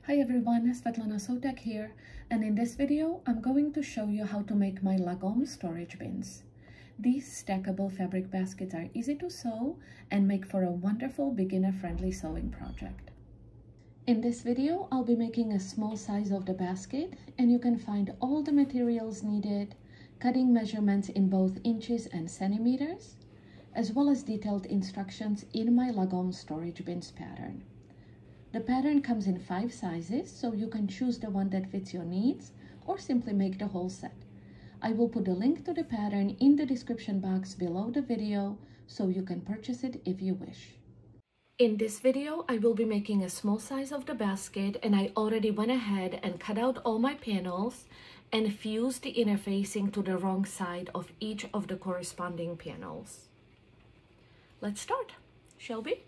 Hi everyone, Sotak here, and in this video I'm going to show you how to make my LAGOM storage bins. These stackable fabric baskets are easy to sew and make for a wonderful beginner-friendly sewing project. In this video I'll be making a small size of the basket, and you can find all the materials needed, cutting measurements in both inches and centimeters, as well as detailed instructions in my LAGOM storage bins pattern. The pattern comes in 5 sizes, so you can choose the one that fits your needs or simply make the whole set. I will put a link to the pattern in the description box below the video so you can purchase it if you wish. In this video, I will be making a small size of the basket, and I already went ahead and cut out all my panels and fused the interfacing to the wrong side of each of the corresponding panels. Let's start, shall we?